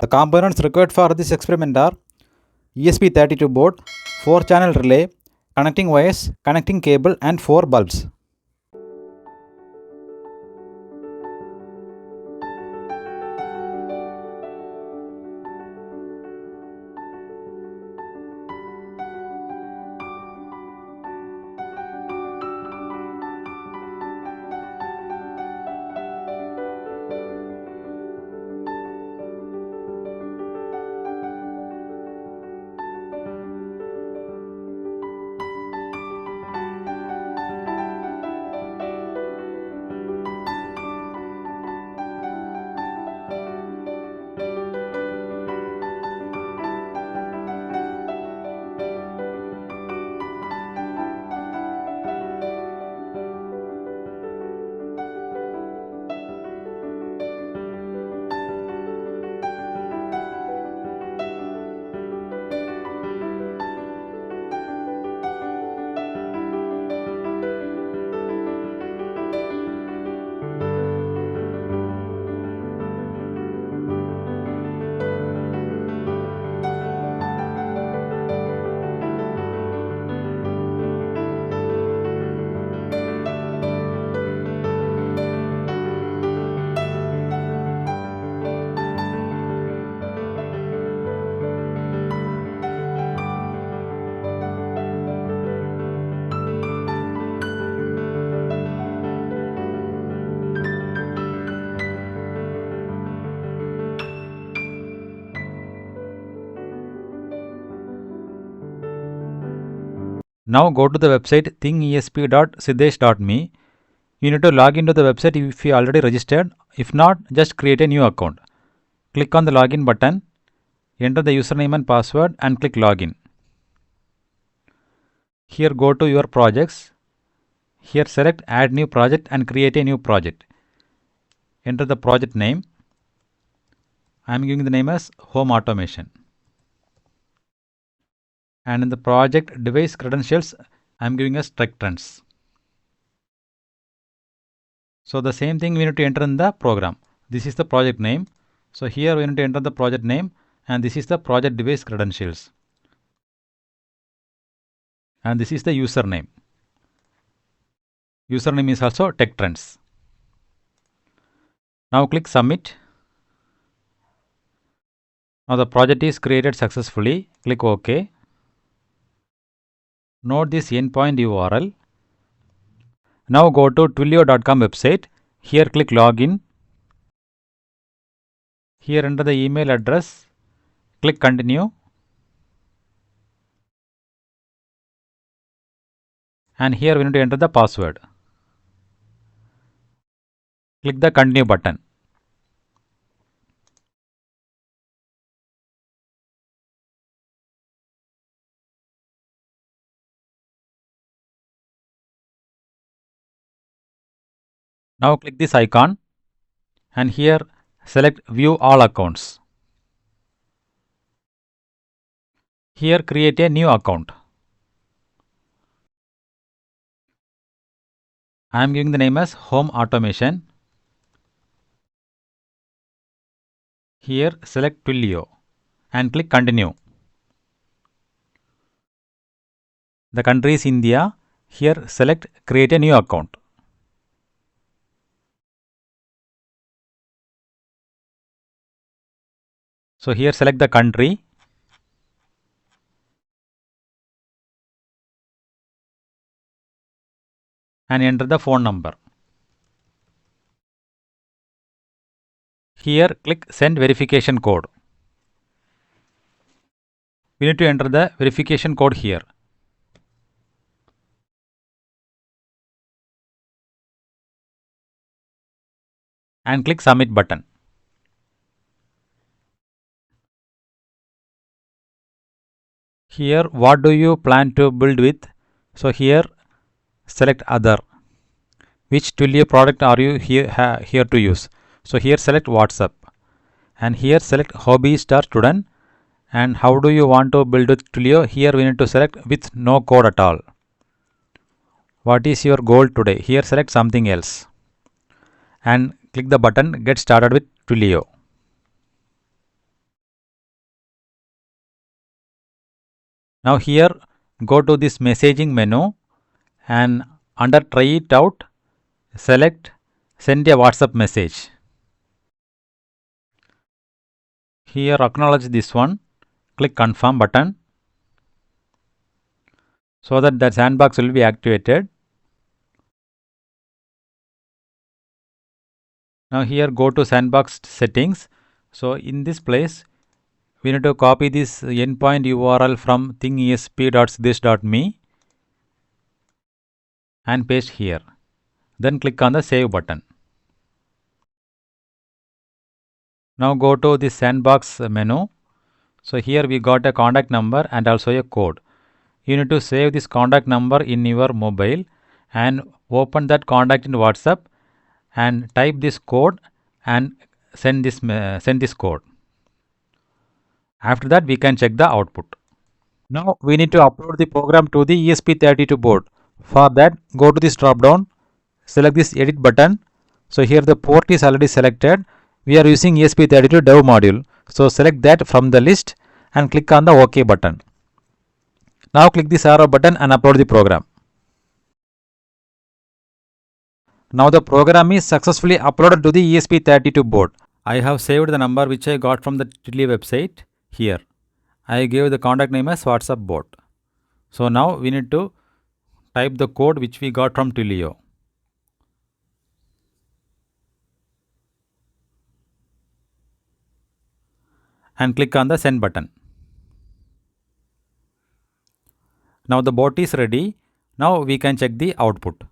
The components required for this experiment are ESP32 board, 4-channel relay, connecting wires, connecting cable and 4 bulbs. Now go to the website ThingESP.siddesh.me. You need to log into the website if you already registered. If not, just create a new account. Click on the login button, enter the username and password and click login. Here go to your projects. Here select add new project and create a new project. Enter the project name. I am giving the name as home automation. And in the project device credentials, I am giving as TechTrends. So the same thing we need to enter in the program. This is the project name. So here we need to enter the project name and this is the project device credentials. And this is the username. Username is also TechTrends. Now click submit. Now the project is created successfully. Click OK. Note this endpoint URL. Now go to Twilio.com website. Here click login. Here enter the email address. Click continue. And here we need to enter the password. Click the continue button. Now click this icon and here select view all accounts. Here create a new account. I am giving the name as home automation. Here select Twilio and click continue. The country is India. Here select create a new account. So here select the country. And enter the phone number. Here click send verification code. We need to enter the verification code here. And click submit button. Here what do you plan to build with? So here select other. Which Twilio product are you here to use? So here select WhatsApp, and here select hobbyist or student. And how do you want to build with Twilio? Here we need to select with no code at all. What is your goal today? Here select something else and click the button get started with Twilio. Now here go to this messaging menu and under try it out select send a WhatsApp message. Here acknowledge this one, click confirm button so that the sandbox will be activated. Now here go to sandbox settings. So in this place we need to copy this endpoint URL from ThingESP.this.me and paste here. Then click on the save button. Now go to the sandbox menu. So here we got a contact number and also a code. You need to save this contact number in your mobile and open that contact in WhatsApp and type this code and send this code. After that we can check the output. Now we need to upload the program to the ESP32 board. For that go to this drop down, select this edit button. So here the port is already selected. We are using ESP32 dev module. So select that from the list and click on the OK button. Now click this arrow button and upload the program. Now the program is successfully uploaded to the ESP32 board. I have saved the number which I got from the Twilio website here. I gave the contact name as WhatsApp bot. So now we need to type the code which we got from Twilio. And click on the send button. Now the bot is ready. Now we can check the output.